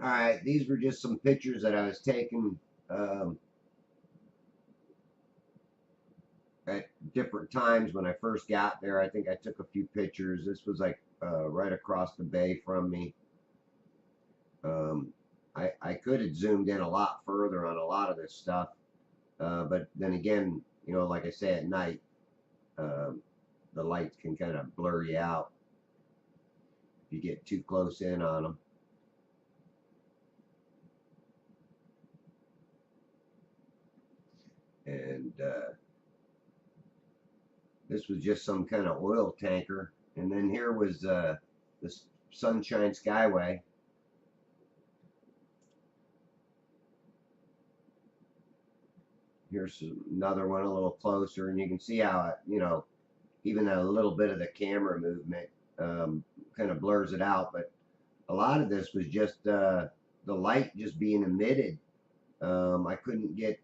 Alright, these were just some pictures that I was taking at different times when I first got there. I think I took a few pictures. This was like right across the bay from me. I could have zoomed in a lot further on a lot of this stuff, but then again, you know, like I say, at night, the lights can kind of blur you out if you get too close in on them. And this was just some kind of oil tanker. And then here was this Sunshine Skyway. Here's another one a little closer, and you can see how it, you know, even a little bit of the camera movement kind of blurs it out. But a lot of this was just the light just being emitted. I couldn't get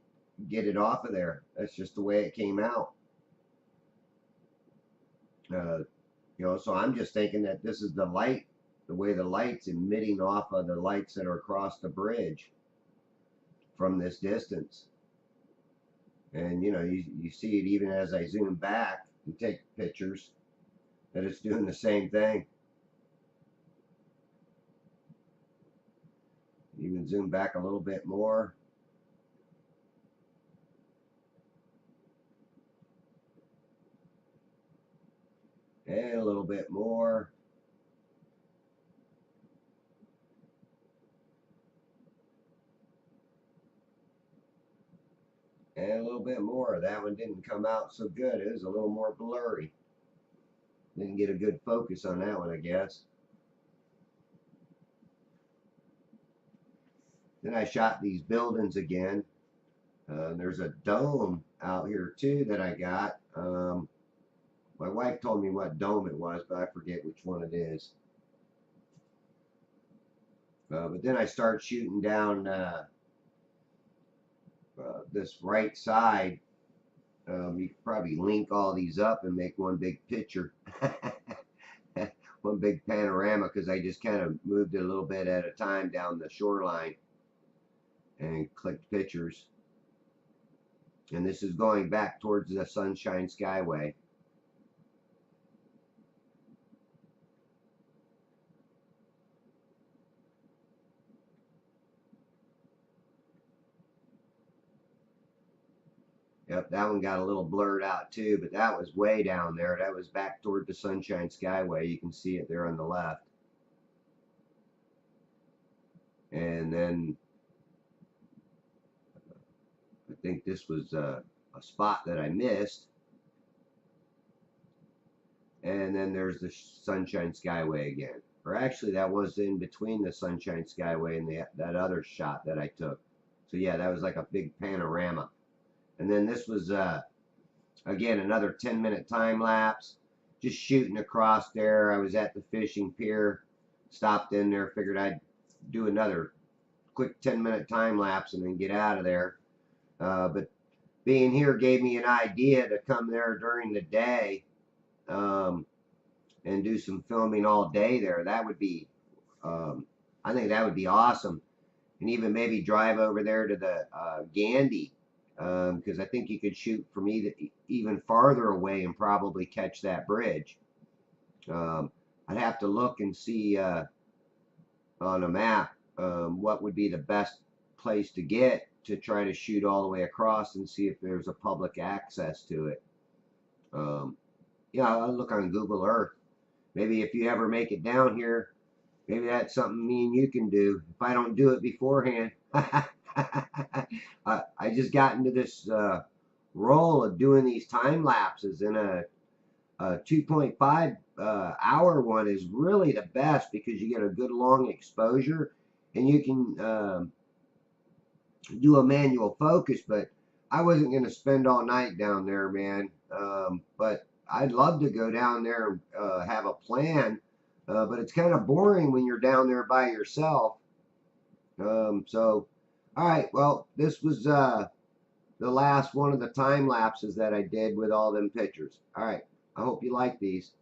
it off of there. That's just the way it came out. You know, so I'm just thinking that this is the light, the way the light's emitting off of the lights that are across the bridge from this distance. And you know, you see it even as I zoom back and take pictures, that it's doing the same thing. Even zoom back a little bit more. And a little bit more. And a little bit more. That one didn't come out so good. It was a little more blurry. Didn't get a good focus on that one, I guess. Then I shot these buildings again. There's a dome out here too that I got. My wife told me what dome it was, but I forget which one it is. But then I start shooting down this right side. You could probably link all these up and make one big picture. One big panorama, because I just kind of moved it a little bit at a time down the shoreline and clicked pictures. And this is going back towards the Sunshine Skyway. Yep, that one got a little blurred out too, but that was way down there. That was back toward the Sunshine Skyway. You can see it there on the left. And then I think this was a spot that I missed. And then there's the Sunshine Skyway again. Or actually, that was in between the Sunshine Skyway and that other shot that I took. So yeah, that was like a big panorama. And then this was, again, another 10-minute time lapse. Just shooting across there. I was at the fishing pier. Stopped in there. Figured I'd do another quick 10-minute time lapse and then get out of there. But being here gave me an idea to come there during the day and do some filming all day there. That would be, I think that would be awesome. And even maybe drive over there to the Gandy, because I think you could shoot from even farther away and probably catch that bridge. I'd have to look and see on a map what would be the best place to get to try to shoot all the way across and see if there's a public access to it. Yeah, I'll look on Google Earth. Maybe if you ever make it down here, maybe that's something me and you can do if I don't do it beforehand. I just got into this role of doing these time lapses, and a 2.5 hour one is really the best because you get a good long exposure and you can do a manual focus. But I wasn't going to spend all night down there, man. But I'd love to go down there and have a plan. But it's kind of boring when you're down there by yourself. So, all right. Well, this was the last one of the time lapses that I did with all them pictures. All right. I hope you like these.